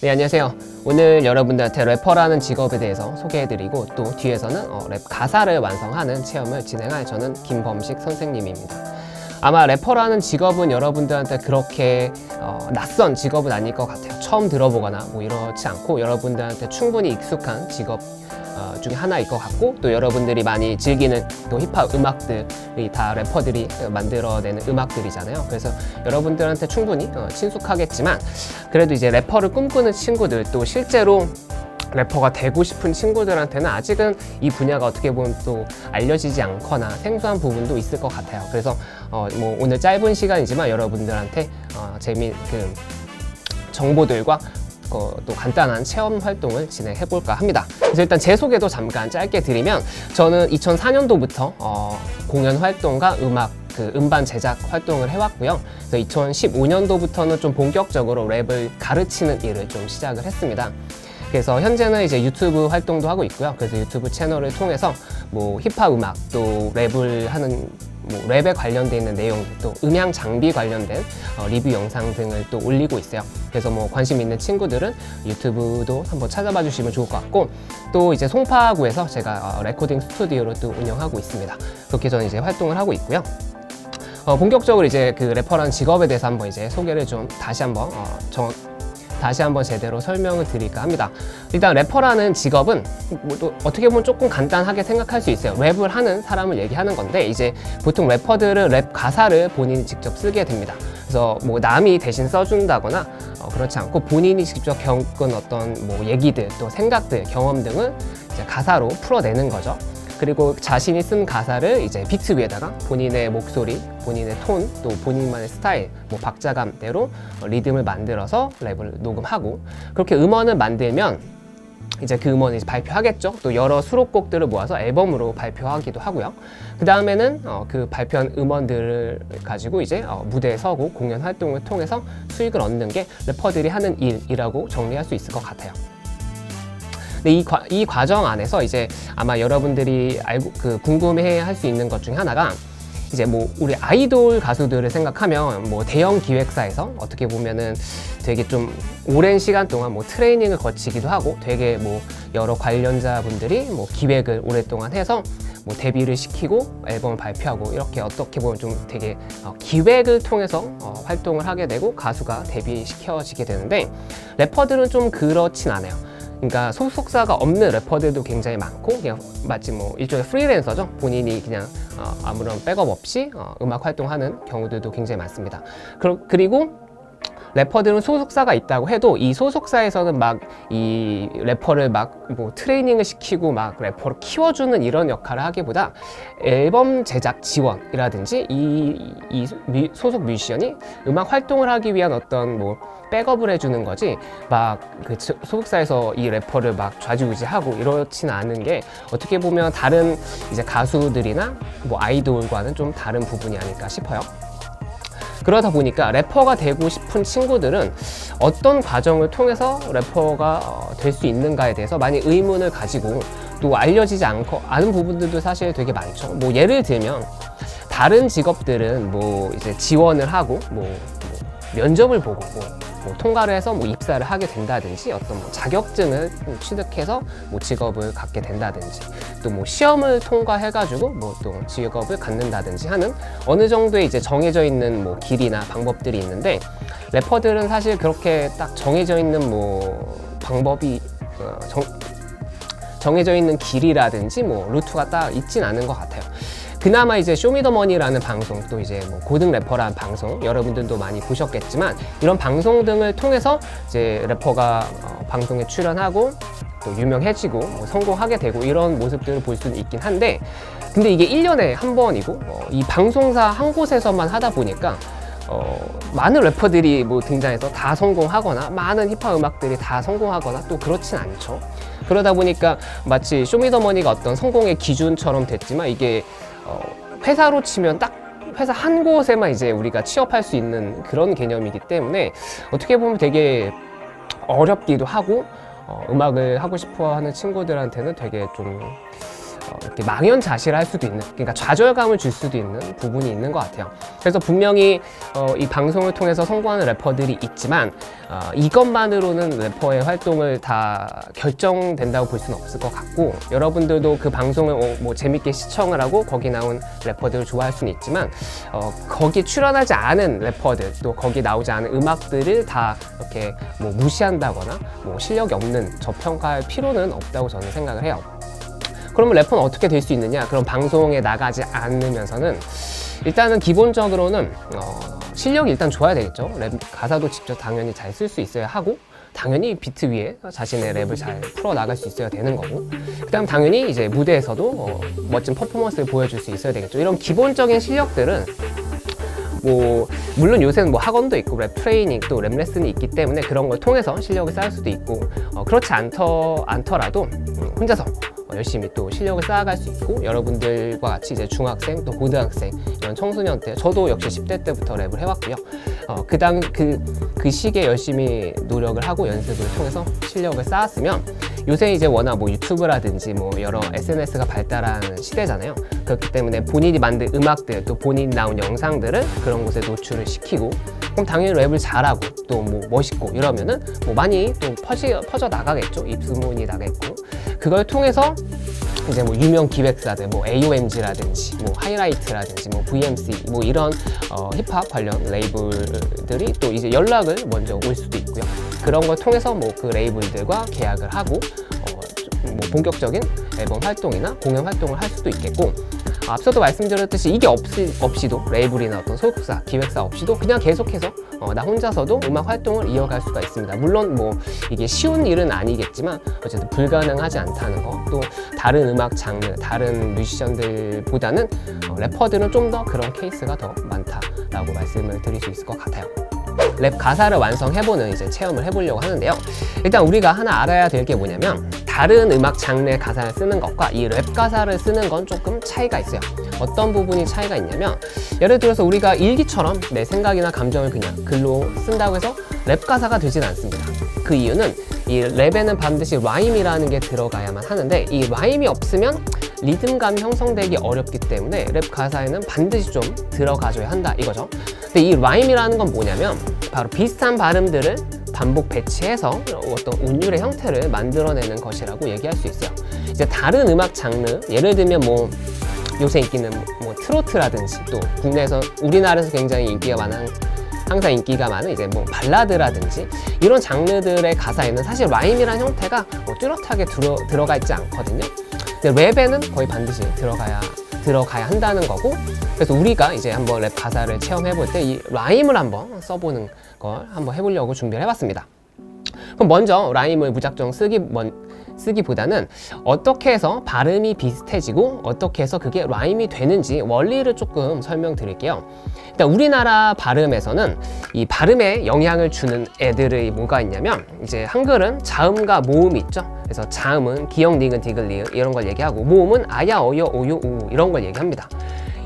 네, 안녕하세요. 오늘 여러분들한테 래퍼라는 직업에 대해서 소개해드리고 또 뒤에서는 랩 가사를 완성하는 체험을 진행할 저는 김범식 선생님입니다. 아마 래퍼라는 직업은 여러분들한테 그렇게 낯선 직업은 아닐 것 같아요. 처음 들어보거나 뭐 이렇지 않고 여러분들한테 충분히 익숙한 직업 중에 하나일 것 같고, 또 여러분들이 많이 즐기는 또 힙합 음악들이 다 래퍼들이 만들어내는 음악들이잖아요. 그래서 여러분들한테 충분히 친숙하겠지만, 그래도 이제 래퍼를 꿈꾸는 친구들, 또 실제로 래퍼가 되고 싶은 친구들한테는 아직은 이 분야가 어떻게 보면 또 알려지지 않거나 생소한 부분도 있을 것 같아요. 그래서 뭐 오늘 짧은 시간이지만 여러분들한테 재미있는 정보들과 또 간단한 체험 활동을 진행해 볼까 합니다. 그래서 일단 제 소개도 잠깐 짧게 드리면, 저는 2004년도부터 공연 활동과 음반 제작 활동을 해왔고요. 그래서 2015년도부터는 좀 본격적으로 랩을 가르치는 일을 좀 시작을 했습니다. 그래서 현재는 이제 유튜브 활동도 하고 있고요. 그래서 유튜브 채널을 통해서 뭐 힙합 음악, 또 랩을 하는 뭐 랩에 관련돼 있는 내용, 또 음향 장비 관련된 리뷰 영상 등을 또 올리고 있어요. 그래서 뭐 관심 있는 친구들은 유튜브도 한번 찾아봐 주시면 좋을 것 같고, 또 이제 송파구에서 제가 레코딩 스튜디오를 또 운영하고 있습니다. 그렇게 저는 이제 활동을 하고 있고요. 본격적으로 이제 그 래퍼라는 직업에 대해서 한번 이제 소개를 좀 다시 한번 제대로 설명을 드릴까 합니다. 일단 래퍼라는 직업은 뭐 또 어떻게 보면 조금 간단하게 생각할 수 있어요. 랩을 하는 사람을 얘기하는 건데, 이제 보통 래퍼들은 랩 가사를 본인이 직접 쓰게 됩니다. 그래서 뭐 남이 대신 써준다거나 그렇지 않고 본인이 직접 겪은 어떤 뭐 얘기들, 또 생각들, 경험 등을 이제 가사로 풀어내는 거죠. 그리고 자신이 쓴 가사를 이제 비트 위에다가 본인의 목소리, 본인의 톤, 또 본인만의 스타일, 뭐 박자감대로 리듬을 만들어서 랩을 녹음하고, 그렇게 음원을 만들면 이제 그 음원을 이제 발표하겠죠. 또 여러 수록곡들을 모아서 앨범으로 발표하기도 하고요. 그 다음에는 그 발표한 음원들을 가지고 이제 무대에 서고 공연 활동을 통해서 수익을 얻는 게 래퍼들이 하는 일이라고 정리할 수 있을 것 같아요. 근데 이 과정 안에서 이제 아마 여러분들이 궁금해 할 수 있는 것 중에 하나가, 이제 뭐 우리 아이돌 가수들을 생각하면 뭐 대형 기획사에서 어떻게 보면은 되게 좀 오랜 시간 동안 뭐 트레이닝을 거치기도 하고, 되게 뭐 여러 관련자분들이 뭐 기획을 오랫동안 해서 뭐 데뷔를 시키고 앨범을 발표하고, 이렇게 어떻게 보면 좀 되게 기획을 통해서 활동을 하게 되고 가수가 데뷔시켜지게 되는데, 래퍼들은 좀 그렇진 않아요. 그러니까 소속사가 없는 래퍼들도 굉장히 많고, 그냥 마치 뭐 일종의 프리랜서죠. 본인이 그냥 아무런 백업 없이 음악 활동하는 경우들도 굉장히 많습니다. 그리고 래퍼들은 소속사가 있다고 해도 이 소속사에서는 막 이 래퍼를 막 뭐 트레이닝을 시키고 막 래퍼를 키워주는 이런 역할을 하기보다, 앨범 제작 지원이라든지 이 소속 뮤지션이 음악 활동을 하기 위한 어떤 뭐 백업을 해주는 거지, 막 그 소속사에서 이 래퍼를 막 좌지우지하고 이렇지는 않은 게, 어떻게 보면 다른 이제 가수들이나 뭐 아이돌과는 좀 다른 부분이 아닐까 싶어요. 그러다 보니까 래퍼가 되고 싶은 친구들은 어떤 과정을 통해서 래퍼가 될 수 있는가에 대해서 많이 의문을 가지고, 또 알려지지 않은 부분들도 사실 되게 많죠. 뭐 예를 들면 다른 직업들은 뭐 이제 지원을 하고 뭐 면접을 보고 뭐 통과를 해서 뭐 입사를 하게 된다든지, 어떤 뭐 자격증을 취득해서 뭐 직업을 갖게 된다든지, 또 뭐 시험을 통과해가지고 뭐 또 직업을 갖는다든지 하는 어느 정도의 이제 정해져 있는 뭐 길이나 방법들이 있는데, 래퍼들은 사실 그렇게 딱 정해져 있는 뭐 방법이 정해져 있는 길이라든지 뭐 루트가 딱 있진 않은 것 같아요. 그나마 이제 쇼미더머니라는 방송, 또 이제 뭐 고등 래퍼라는 방송, 여러분들도 많이 보셨겠지만, 이런 방송 등을 통해서 이제 래퍼가 방송에 출연하고 또 유명해지고 뭐 성공하게 되고, 이런 모습들을 볼 수는 있긴 한데, 근데 이게 1년에 한 번이고 이 방송사 한 곳에서만 하다 보니까 많은 래퍼들이 뭐 등장해서 다 성공하거나, 많은 힙합 음악들이 다 성공하거나 또 그렇진 않죠. 그러다 보니까 마치 쇼미더머니가 어떤 성공의 기준처럼 됐지만, 이게 회사로 치면 딱 회사 한 곳에만 이제 우리가 취업할 수 있는 그런 개념이기 때문에, 어떻게 보면 되게 어렵기도 하고, 음악을 하고 싶어 하는 친구들한테는 되게 좀 이렇게 망연자실할 수도 있는, 그러니까 좌절감을 줄 수도 있는 부분이 있는 것 같아요. 그래서 분명히 이 방송을 통해서 성공하는 래퍼들이 있지만 이것만으로는 래퍼의 활동을 다 결정된다고 볼 수는 없을 것 같고, 여러분들도 그 방송을 뭐 재밌게 시청을 하고 거기 나온 래퍼들을 좋아할 수는 있지만 거기 출연하지 않은 래퍼들, 또 거기 나오지 않은 음악들을 다 이렇게 뭐 무시한다거나 뭐 실력이 없는 저평가할 필요는 없다고 저는 생각을 해요. 그러면 래퍼는 어떻게 될 수 있느냐? 그럼 방송에 나가지 않으면서는 일단은 기본적으로는 실력이 일단 좋아야 되겠죠. 랩 가사도 직접 당연히 잘 쓸 수 있어야 하고, 당연히 비트 위에 자신의 랩을 잘 풀어 나갈 수 있어야 되는 거고, 그다음 당연히 이제 무대에서도 멋진 퍼포먼스를 보여줄 수 있어야 되겠죠. 이런 기본적인 실력들은 뭐 물론 요새는 뭐 학원도 있고 랩 트레이닝 또 랩 레슨이 있기 때문에 그런 걸 통해서 실력을 쌓을 수도 있고, 그렇지 않더라도 혼자서 열심히 또 실력을 쌓아갈 수 있고, 여러분들과 같이 이제 중학생 또 고등학생 이런 청소년 때, 저도 역시 10대 때부터 랩을 해왔고요. 그 시기에 열심히 노력을 하고 연습을 통해서 실력을 쌓았으면, 요새 이제 워낙 뭐 유튜브라든지 뭐 여러 SNS가 발달한 시대잖아요. 그렇기 때문에 본인이 만든 음악들 또 본인이 나온 영상들을 그런 곳에 노출을 시키고, 그럼 당연히 랩을 잘하고 또 뭐 멋있고 이러면은 뭐 많이 또 퍼져 나가겠죠. 입소문이 나겠고, 그걸 통해서 이제 뭐 유명 기획사들, 뭐 AOMG라든지 뭐 하이라이트라든지 뭐 VMC 뭐 이런 힙합 관련 레이블들이 또 이제 연락을 먼저 올 수도 있고요. 그런 걸 통해서 뭐 그 레이블들과 계약을 하고 뭐 본격적인 앨범 활동이나 공연 활동을 할 수도 있겠고, 앞서도 말씀드렸듯이 이게 없이도 레이블이나 어떤 소속사, 기획사 없이도 그냥 계속해서 나 혼자서도 음악 활동을 이어갈 수가 있습니다. 물론 뭐 이게 쉬운 일은 아니겠지만 어쨌든 불가능하지 않다는 거, 또 다른 음악 장르, 다른 뮤지션들보다는 래퍼들은 좀 더 그런 케이스가 더 많다라고 말씀을 드릴 수 있을 것 같아요. 랩 가사를 완성해보는 이제 체험을 해보려고 하는데요. 일단 우리가 하나 알아야 될 게 뭐냐면, 다른 음악 장르의 가사를 쓰는 것과 이 랩 가사를 쓰는 건 조금 차이가 있어요. 어떤 부분이 차이가 있냐면, 예를 들어서 우리가 일기처럼 내 생각이나 감정을 그냥 글로 쓴다고 해서 랩 가사가 되진 않습니다. 그 이유는 이 랩에는 반드시 라임이라는 게 들어가야만 하는데, 이 라임이 없으면 리듬감이 형성되기 어렵기 때문에 랩 가사에는 반드시 좀 들어가줘야 한다 이거죠. 근데 이 라임이라는 건 뭐냐면, 바로 비슷한 발음들을 반복 배치해서 어떤 운율의 형태를 만들어내는 것이라고 얘기할 수 있어요. 이제 다른 음악 장르, 예를 들면 뭐 요새 인기는 뭐 트로트라든지, 또 국내에서 우리나라에서 굉장히 인기가 많은, 항상 인기가 많은 이제 뭐 발라드라든지 이런 장르들의 가사에는 사실 라임이라는 형태가 뚜렷하게 들어가 있지 않거든요. 근데 랩에는 거의 반드시 들어가야 한다는 거고, 그래서 우리가 이제 한번 랩 가사를 체험해 볼 때 이 라임을 한번 써보는 걸 한번 해보려고 준비를 해봤습니다. 그럼 먼저 라임을 무작정 쓰기보다는 어떻게 해서 발음이 비슷해지고 어떻게 해서 그게 라임이 되는지 원리를 조금 설명드릴게요. 일단 우리나라 발음에서는 이 발음에 영향을 주는 애들이 뭐가 있냐면, 이제 한글은 자음과 모음이 있죠. 그래서 자음은 기역, 니은, 디귿, 리을 이런 걸 얘기하고, 모음은 아야, 어여, 오유, 우 이런 걸 얘기합니다.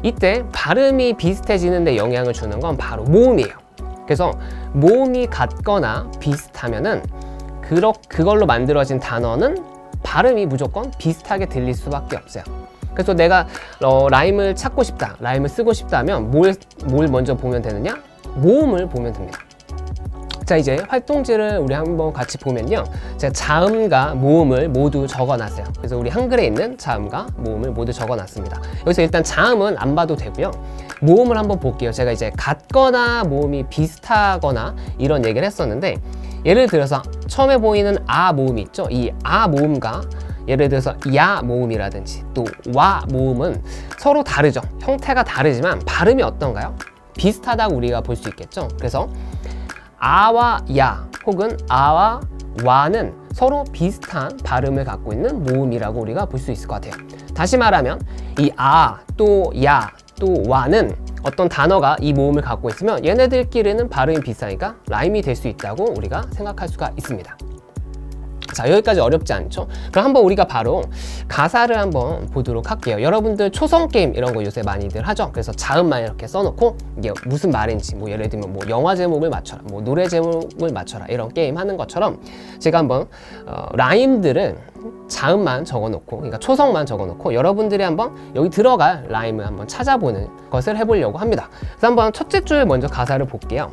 이때 발음이 비슷해지는데 영향을 주는 건 바로 모음이에요. 그래서 모음이 같거나 비슷하면은 그걸로 만들어진 단어는 발음이 무조건 비슷하게 들릴 수밖에 없어요. 그래서 내가 라임을 찾고 싶다, 라임을 쓰고 싶다면 뭘 먼저 보면 되느냐? 모음을 보면 됩니다. 자, 이제 활동지를 우리 한번 같이 보면요, 제가 자음과 모음을 모두 적어놨어요. 그래서 우리 한글에 있는 자음과 모음을 모두 적어놨습니다. 여기서 일단 자음은 안 봐도 되고요, 모음을 한번 볼게요. 제가 이제 같거나 모음이 비슷하거나 이런 얘기를 했었는데, 예를 들어서 처음에 보이는 아 모음이 있죠. 이 아 모음과 예를 들어서 야 모음이라든지 또 와 모음은 서로 다르죠. 형태가 다르지만 발음이 어떤가요? 비슷하다고 우리가 볼 수 있겠죠. 그래서 아와 야 혹은 아와 와는 서로 비슷한 발음을 갖고 있는 모음이라고 우리가 볼 수 있을 것 같아요. 다시 말하면 이 아 또 야 또 와는 어떤 단어가 이 모음을 갖고 있으면 얘네들끼리는 발음이 비슷하니까 라임이 될 수 있다고 우리가 생각할 수가 있습니다. 자, 여기까지 어렵지 않죠? 그럼 한번 우리가 바로 가사를 한번 보도록 할게요. 여러분들 초성 게임 이런 거 요새 많이들 하죠? 그래서 자음만 이렇게 써놓고 이게 무슨 말인지, 뭐 예를 들면 뭐 영화 제목을 맞춰라, 뭐 노래 제목을 맞춰라, 이런 게임 하는 것처럼 제가 한번 라임들을 자음만 적어놓고, 그러니까 초성만 적어놓고 여러분들이 한번 여기 들어갈 라임을 한번 찾아보는 것을 해보려고 합니다. 그래서 한번 첫째 줄 먼저 가사를 볼게요.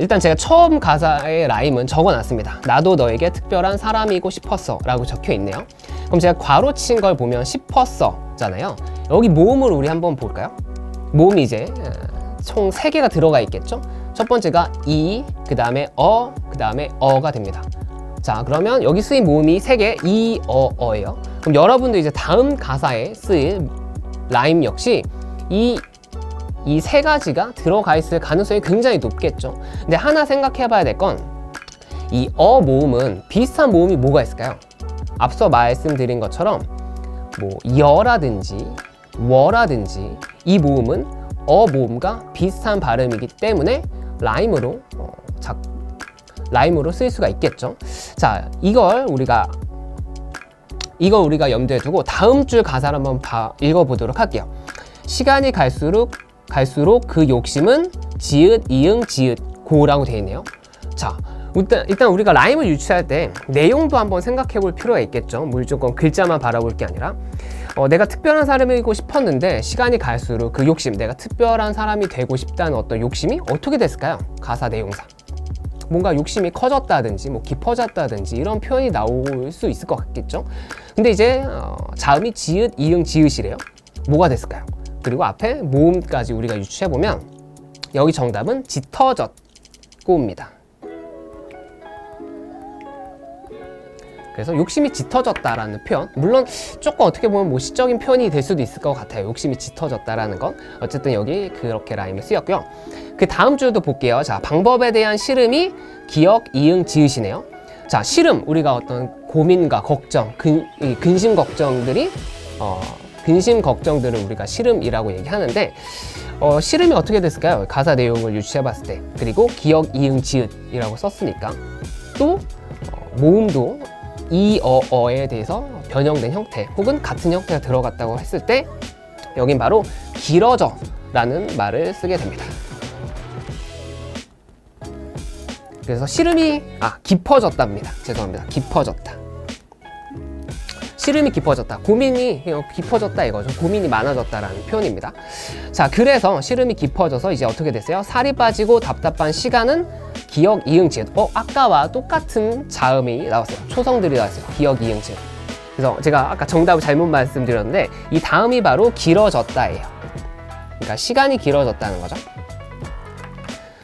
일단 제가 처음 가사의 라임은 적어놨습니다. 나도 너에게 특별한 사람이고 싶었어 라고 적혀있네요. 그럼 제가 괄호 친 걸 보면 싶었어 잖아요. 여기 모음을 우리 한번 볼까요? 모음이 이제 총 3개가 들어가 있겠죠? 첫 번째가 이, 그 다음에 그 다음에 어가 됩니다. 자, 그러면 여기 쓰인 모음이 3개, 이, 어예요. 그럼 여러분도 이제 다음 가사에 쓰일 라임 역시 이 3가지가 들어가 있을 가능성이 굉장히 높겠죠. 근데 하나 생각해 봐야 될 건 이 모음은 비슷한 모음이 뭐가 있을까요? 앞서 말씀드린 것처럼 뭐 여라든지 워라든지 이 모음은 모음과 비슷한 발음이기 때문에 라임으로 쓸 수가 있겠죠. 자, 이걸 우리가 염두에 두고 다음 줄 가사를 한번 읽어보도록 할게요. 시간이 갈수록 그 욕심은 지읒, 이응, 지읒, 고라고 되어 있네요. 자, 일단 우리가 라임을 유추할 때 내용도 한번 생각해 볼 필요가 있겠죠. 무조건 글자만 바라볼 게 아니라 내가 특별한 사람이고 싶었는데 시간이 갈수록 그 욕심, 내가 특별한 사람이 되고 싶다는 어떤 욕심이 어떻게 됐을까요? 가사 내용상 뭔가 욕심이 커졌다든지 뭐 깊어졌다든지 이런 표현이 나올 수 있을 것 같겠죠. 근데 이제 자음이 지읒, 이응, 지읒이래요. 뭐가 됐을까요? 그리고 앞에 모음까지 우리가 유추해보면 여기 정답은 짙어졌고입니다. 그래서 욕심이 짙어졌다라는 표현, 물론 조금 어떻게 보면 뭐 시적인 표현이 될 수도 있을 것 같아요. 욕심이 짙어졌다라는 건 어쨌든 여기 그렇게 라임이 쓰였고요. 그 다음 줄도 볼게요. 자, 방법에 대한 씨름이 기억, 이응, 지읒이네요. 자, 씨름, 우리가 어떤 고민과 걱정, 근심 걱정들을 우리가 씨름이라고 얘기하는데 씨름이 어떻게 됐을까요? 가사 내용을 유추해 봤을 때. 그리고 기억, 이응, 지읒이라고 썼으니까 또 모음도 이, 어에 대해서 변형된 형태 혹은 같은 형태가 들어갔다고 했을 때 여긴 바로 길어져 라는 말을 쓰게 됩니다. 그래서 씨름이 깊어졌답니다. 죄송합니다. 깊어졌다. 씨름이 깊어졌다. 고민이 깊어졌다 이거죠. 고민이 많아졌다라는 표현입니다. 자, 그래서 씨름이 깊어져서 이제 어떻게 됐어요? 살이 빠지고 답답한 시간은 기억, 이응, 지읒. 아까와 똑같은 자음이 나왔어요. 초성들이 나왔어요. 기억, 이응, 지읒. 그래서 제가 아까 정답을 잘못 말씀드렸는데 이 다음이 바로 길어졌다예요. 그러니까 시간이 길어졌다는 거죠.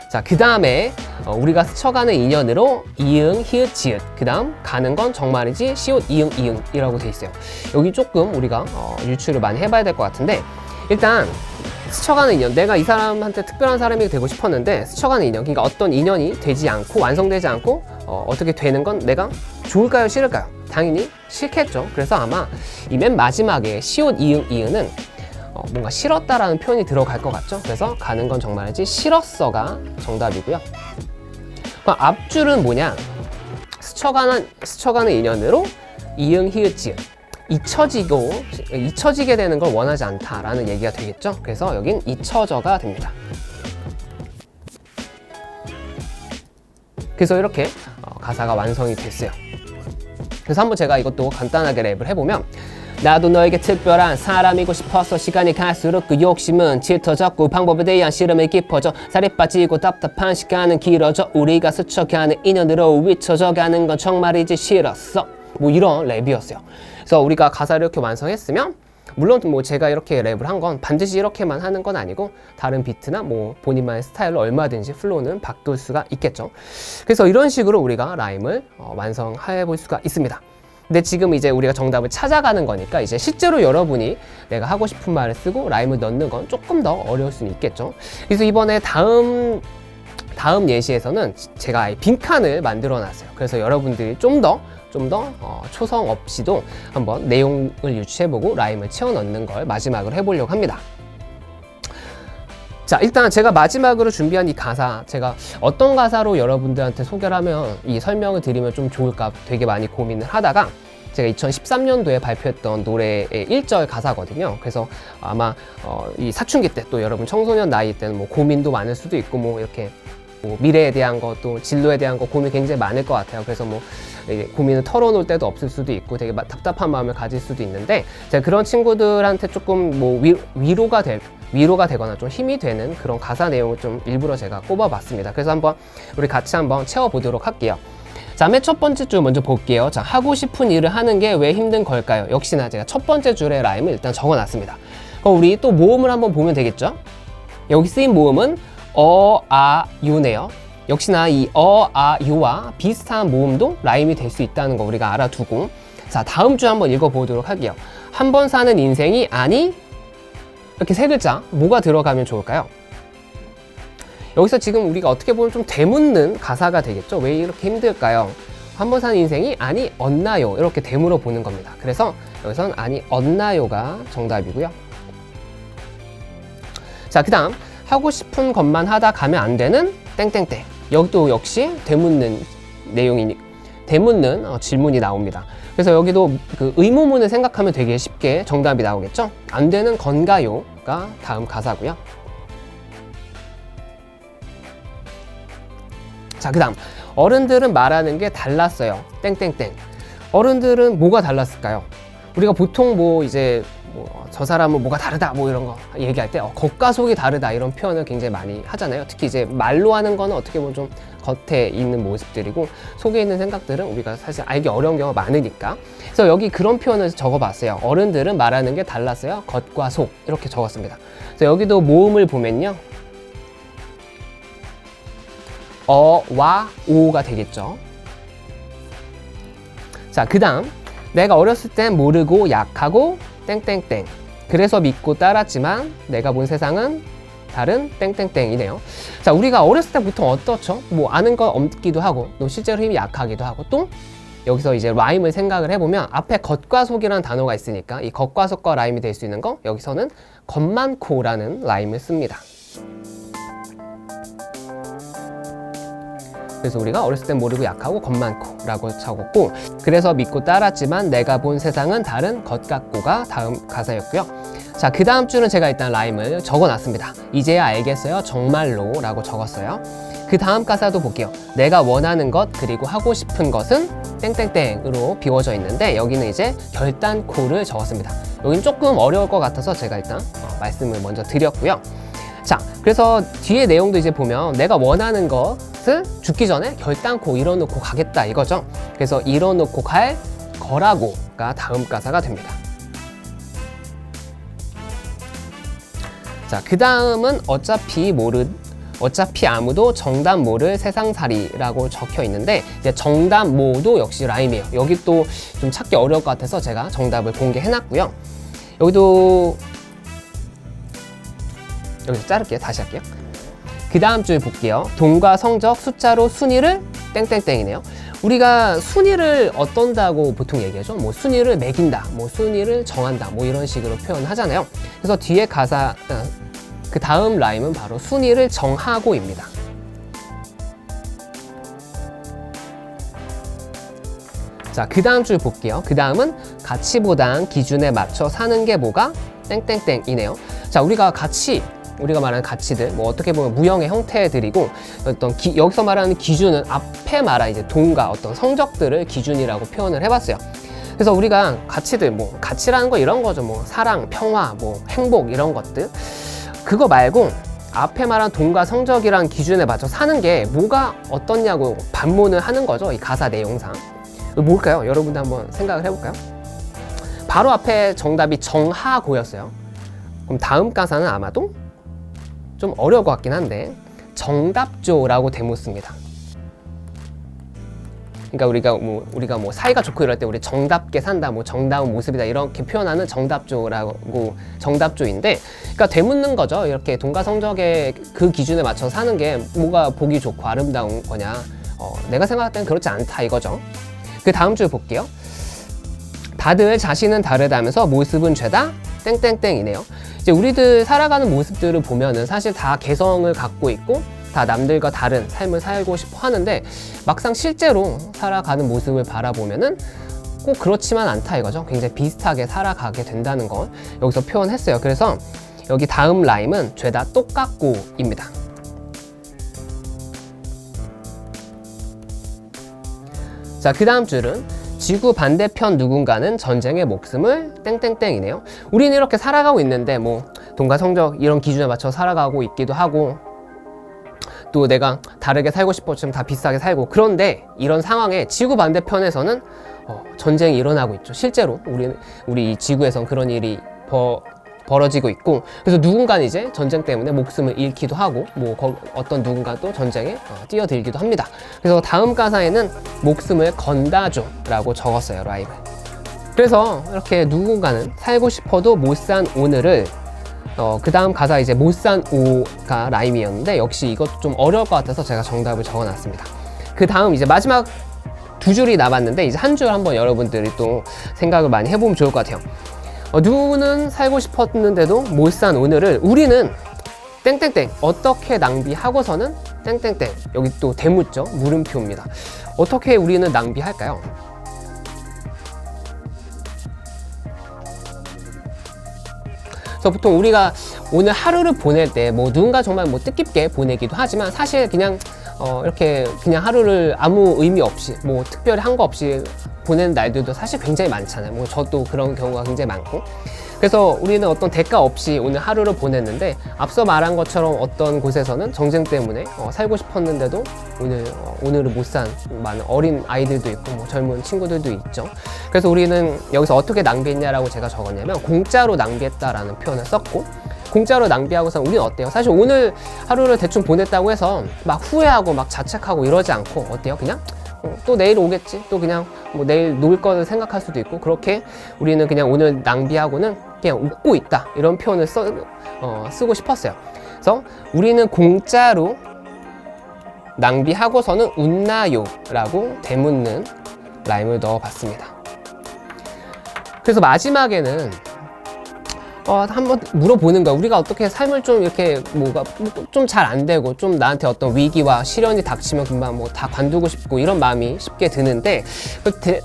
자, 그 다음에 우리가 스쳐가는 인연으로 이응, 히읗, 지읒. 그 다음 가는 건 정말이지 시옷, 이응, 이응이라고 돼 있어요. 여기 조금 우리가 유추를 많이 해봐야 될 것 같은데 일단 스쳐가는 인연, 내가 이 사람한테 특별한 사람이 되고 싶었는데 스쳐가는 인연, 그러니까 어떤 인연이 되지 않고 완성되지 않고 어떻게 되는 건 내가 좋을까요, 싫을까요? 당연히 싫겠죠. 그래서 아마 이 맨 마지막에 시옷, 이응, 이응은 뭔가 싫었다라는 표현이 들어갈 것 같죠? 그래서 가는 건 정말이지 싫었어가 정답이고요. 그럼 앞줄은 뭐냐? 스쳐가는 인연으로 이응, 히읗, 지읒. 잊혀지게 되는 걸 원하지 않다라는 얘기가 되겠죠? 그래서 여긴 잊혀져가 됩니다. 그래서 이렇게 가사가 완성이 됐어요. 그래서 한번 제가 이것도 간단하게 랩을 해보면 나도 너에게 특별한 사람이고 싶어서 시간이 갈수록 그 욕심은 짙어졌고 방법에 대한 씨름이 깊어져 살이 빠지고 답답한 시간은 길어져 우리가 스쳐가는 인연으로 잊혀져가는 건 정말이지 싫었어. 뭐 이런 랩이었어요. 그래서 우리가 가사를 이렇게 완성했으면 물론 뭐 제가 이렇게 랩을 한 건 반드시 이렇게만 하는 건 아니고 다른 비트나 뭐 본인만의 스타일로 얼마든지 플로우는 바꿀 수가 있겠죠. 그래서 이런 식으로 우리가 라임을 완성해 볼 수가 있습니다. 근데 지금 이제 우리가 정답을 찾아가는 거니까 이제 실제로 여러분이 내가 하고 싶은 말을 쓰고 라임을 넣는 건 조금 더 어려울 수는 있겠죠. 그래서 이번에 다음 예시에서는 제가 아예 빈칸을 만들어 놨어요. 그래서 여러분들이 좀 더 초성 없이도 한번 내용을 유추해보고 라임을 채워 넣는 걸 마지막으로 해보려고 합니다. 자, 일단 제가 마지막으로 준비한 이 가사, 제가 어떤 가사로 여러분들한테 소개를 하면 이 설명을 드리면 좀 좋을까 되게 많이 고민을 하다가 제가 2013년도에 발표했던 노래의 1절 가사거든요. 그래서 아마 이 사춘기 때 또 여러분 청소년 나이 때는 뭐 고민도 많을 수도 있고 뭐 이렇게 뭐 미래에 대한 것, 또 진로에 대한 것 고민 굉장히 많을 것 같아요. 그래서 뭐 고민을 털어놓을 때도 없을 수도 있고 되게 답답한 마음을 가질 수도 있는데, 제가 그런 친구들한테 조금 뭐 위로가 되거나 좀 힘이 되는 그런 가사 내용을 좀 일부러 제가 꼽아봤습니다. 그래서 한번 우리 같이 한번 채워보도록 할게요. 자, 맨 첫 번째 줄 먼저 볼게요. 자, 하고 싶은 일을 하는 게 왜 힘든 걸까요? 역시나 제가 첫 번째 줄의 라임을 일단 적어놨습니다. 그럼 우리 또 모음을 한번 보면 되겠죠? 여기 쓰인 모음은 유네요. 역시나 이 유와 비슷한 모음도 라임이 될 수 있다는 거 우리가 알아두고, 자, 다음 줄 한번 읽어보도록 할게요. 한 번 사는 인생이 아니, 이렇게 세 글자 뭐가 들어가면 좋을까요? 여기서 지금 우리가 어떻게 보면 좀 되묻는 가사가 되겠죠. 왜 이렇게 힘들까요? 한 번 사는 인생이 아니 얻나요? 이렇게 되물어 보는 겁니다. 그래서 여기서는 아니 얻나요가 정답이고요. 자, 그 다음 하고 싶은 것만 하다 가면 안 되는 땡땡땡. 여기도 역시 되묻는 내용이니 되묻는 질문이 나옵니다. 그래서 여기도 그 의문문을 생각하면 되게 쉽게 정답이 나오겠죠. 안 되는 건가요가 다음 가사고요. 자, 그 다음 어른들은 말하는 게 달랐어요. 땡땡땡. 어른들은 뭐가 달랐을까요? 우리가 보통 뭐 이제 저 사람은 뭐가 다르다 뭐 이런 거 얘기할 때 겉과 속이 다르다 이런 표현을 굉장히 많이 하잖아요. 특히 이제 말로 하는 거는 어떻게 보면 좀 겉에 있는 모습들이고 속에 있는 생각들은 우리가 사실 알기 어려운 경우가 많으니까. 그래서 여기 그런 표현을 적어봤어요. 어른들은 말하는 게 달랐어요. 겉과 속 이렇게 적었습니다. 그래서 여기도 모음을 보면요. 와 오가 되겠죠. 자, 그 다음 내가 어렸을 땐 모르고 약하고 땡땡땡. 그래서 믿고 따랐지만 내가 본 세상은 다른 땡땡땡이네요. 자, 우리가 어렸을 때 보통 어떻죠? 뭐 아는 거 없기도 하고 또 실제로 힘이 약하기도 하고, 또 여기서 이제 라임을 생각을 해보면 앞에 겉과 속이라는 단어가 있으니까 이 겉과 속과 라임이 될 수 있는 거, 여기서는 겉 많고라는 라임을 씁니다. 그래서 우리가 어렸을 땐 모르고 약하고 겉 많고 라고 적었고, 그래서 믿고 따랐지만 내가 본 세상은 다른 겉 같고가 다음 가사였고요. 자, 그 다음 줄은 제가 일단 라임을 적어놨습니다. 이제야 알겠어요 정말로 라고 적었어요. 그 다음 가사도 볼게요. 내가 원하는 것 그리고 하고 싶은 것은 땡땡땡으로 비워져 있는데 여기는 이제 결단코를 적었습니다. 여긴 조금 어려울 것 같아서 제가 일단 말씀을 먼저 드렸고요. 자, 그래서 뒤에 내용도 이제 보면 내가 원하는 것을 죽기 전에 결단코 이뤄놓고 가겠다 이거죠. 그래서 이뤄놓고 갈 거라고가 다음 가사가 됩니다. 자, 그 다음은 어차피 아무도 정답 모를 세상살이라고 적혀 있는데, 이제 정답 모도 역시 라임이에요. 여기 또 좀 찾기 어려울 것 같아서 제가 정답을 공개해놨고요. 여기서 자를게요. 다시 할게요. 그 다음 줄 볼게요. 돈과 성적, 숫자로 순위를 땡땡땡이네요. 우리가 순위를 어떤다고 보통 얘기하죠. 뭐 순위를 매긴다, 뭐 순위를 정한다, 뭐 이런 식으로 표현하잖아요. 그래서 뒤에 가사, 그 다음 라임은 바로 순위를 정하고입니다. 자, 그 다음 줄 볼게요. 그 다음은 가치보단 기준에 맞춰 사는 게 뭐가 땡땡땡이네요. 자, 우리가 말하는 가치들, 뭐 어떻게 보면 무형의 형태들이고, 여기서 말하는 기준은 앞에 말한 이제 돈과 어떤 성적들을 기준이라고 표현을 해봤어요. 그래서 우리가 가치들, 뭐 가치라는 거 이런 거죠. 뭐 사랑, 평화, 뭐 행복 이런 것들. 그거 말고 앞에 말한 돈과 성적이란 기준에 맞춰 사는 게 뭐가 어떻냐고 반문을 하는 거죠. 이 가사 내용상. 뭘까요? 여러분들 한번 생각을 해볼까요? 바로 앞에 정답이 정하고였어요. 그럼 다음 가사는 아마도 좀 어려울 것 같긴 한데 정답조라고 대묻습니다. 그러니까 우리가 뭐 사이가 좋고 이럴 때 우리 정답게 산다, 뭐 정다운 모습이다 이렇게 표현하는 정답조인데, 그러니까 되묻는 거죠. 이렇게 돈과 성적의 그 기준에 맞춰서 사는 게 뭐가 보기 좋고 아름다운 거냐? 내가 생각할 땐 그렇지 않다 이거죠. 그 다음 줄 볼게요. 다들 자신은 다르다면서 모습은 죄다 땡땡땡이네요. 이제 우리들 살아가는 모습들을 보면은 사실 다 개성을 갖고 있고 다 남들과 다른 삶을 살고 싶어 하는데 막상 실제로 살아가는 모습을 바라보면은 꼭 그렇지만 않다 이거죠. 굉장히 비슷하게 살아가게 된다는 걸 여기서 표현했어요. 그래서 여기 다음 라임은 죄다 똑같고입니다. 자, 그 다음 줄은 지구 반대편 누군가는 전쟁의 목숨을 땡땡땡이네요. 우리는 이렇게 살아가고 있는데 뭐 돈과 성적 이런 기준에 맞춰 살아가고 있기도 하고 또 내가 다르게 살고 싶었지만 다 비슷하게 살고, 그런데 이런 상황에 지구 반대편에서는 전쟁이 일어나고 있죠. 실제로 우리 이 지구에선 그런 일이 벌어지고 있고, 그래서 누군가는 이제 전쟁 때문에 목숨을 잃기도 하고 뭐 어떤 누군가 또 전쟁에 뛰어들기도 합니다. 그래서 다음 가사에는 목숨을 건다줘 라고 적었어요, 라임을. 그래서 이렇게 누군가는 살고 싶어도 못 산 오늘을 그 다음 가사 이제 못 산 오가 라임이었는데 역시 이것도 좀 어려울 것 같아서 제가 정답을 적어놨습니다. 그 다음 이제 마지막 두 줄이 남았는데 이제 한 줄 한번 여러분들이 또 생각을 많이 해보면 좋을 것 같아요. 누구는 살고 싶었는데도 못 산 오늘을 우리는 땡땡땡 어떻게 낭비하고서는 땡땡땡, 여기 또 대묻죠. 물음표입니다. 어떻게 우리는 낭비할까요? 그래서 보통 우리가 오늘 하루를 보낼 때 뭐 누군가 정말 뭐 뜻깊게 보내기도 하지만 사실 그냥 이렇게 그냥 하루를 아무 의미 없이 뭐 특별히 한 거 없이 보내는 날들도 사실 굉장히 많잖아요. 뭐 저도 그런 경우가 굉장히 많고, 그래서 우리는 어떤 대가 없이 오늘 하루를 보냈는데 앞서 말한 것처럼 어떤 곳에서는 전쟁 때문에 살고 싶었는데도 오늘을 못 산 많은 어린 아이들도 있고 뭐 젊은 친구들도 있죠. 그래서 우리는 여기서 어떻게 낭비했냐라고 제가 적었냐면 공짜로 낭비했다라는 표현을 썼고, 공짜로 낭비하고서 우리는 어때요? 사실 오늘 하루를 대충 보냈다고 해서 막 후회하고 막 자책하고 이러지 않고 어때요? 그냥 또 내일 오겠지, 또 그냥 뭐 내일 놀 거를 생각할 수도 있고, 그렇게 우리는 그냥 오늘 낭비하고는 그냥 웃고 있다, 이런 표현을 쓰고 싶었어요. 그래서 우리는 공짜로 낭비하고서는 웃나요? 라고 되묻는 라임을 넣어봤습니다. 그래서 마지막에는 한번 물어보는 거야. 우리가 어떻게 삶을 좀 이렇게 뭐가 좀 잘 안 되고 좀 나한테 어떤 위기와 시련이 닥치면 금방 뭐 다 관두고 싶고 이런 마음이 쉽게 드는데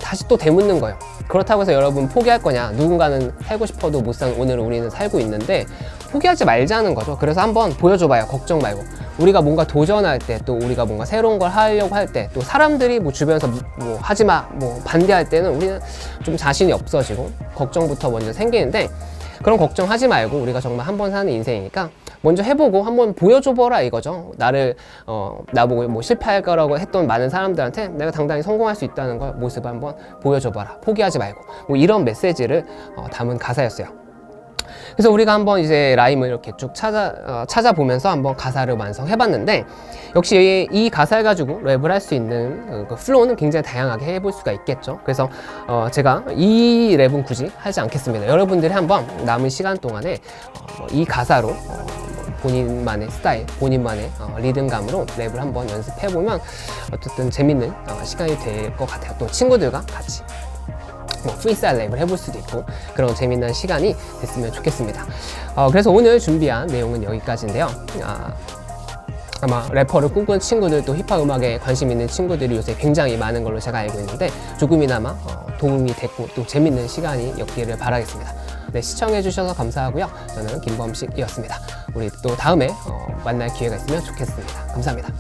다시 또 되묻는 거예요. 그렇다고 해서 여러분 포기할 거냐? 누군가는 살고 싶어도 못 사는 오늘을 우리는 살고 있는데 포기하지 말자는 거죠. 그래서 한번 보여줘봐요. 걱정 말고. 우리가 뭔가 도전할 때, 또 우리가 뭔가 새로운 걸 하려고 할 때, 또 사람들이 뭐 주변에서 뭐 하지마 뭐 반대할 때는 우리는 좀 자신이 없어지고 걱정부터 먼저 생기는데, 그런 걱정하지 말고 우리가 정말 한 번 사는 인생이니까 먼저 해보고 한번 보여줘보라 이거죠. 나보고 뭐 실패할 거라고 했던 많은 사람들한테 내가 당당히 성공할 수 있다는 걸 모습을 한번 보여줘봐라. 포기하지 말고. 뭐 이런 메시지를 담은 가사였어요. 그래서 우리가 한번 이제 라임을 이렇게 쭉 찾아보면서 한번 가사를 완성해봤는데, 역시 이 가사를 가지고 랩을 할 수 있는 그 플로우는 굉장히 다양하게 해볼 수가 있겠죠. 그래서 제가 이 랩은 굳이 하지 않겠습니다. 여러분들이 한번 남은 시간 동안에 이 가사로 본인만의 스타일, 본인만의 리듬감으로 랩을 한번 연습해보면 어쨌든 재밌는 시간이 될 것 같아요. 또 친구들과 같이 뭐 프리스타일 랩을 해볼 수도 있고 그런 재미난 시간이 됐으면 좋겠습니다. 그래서 오늘 준비한 내용은 여기까지인데요. 아마 래퍼를 꿈꾸는 친구들, 또 힙합 음악에 관심 있는 친구들이 요새 굉장히 많은 걸로 제가 알고 있는데 조금이나마 도움이 됐고 또 재밌는 시간이었기를 바라겠습니다. 네, 시청해주셔서 감사하고요. 저는 김범식이었습니다. 우리 또 다음에 만날 기회가 있으면 좋겠습니다. 감사합니다.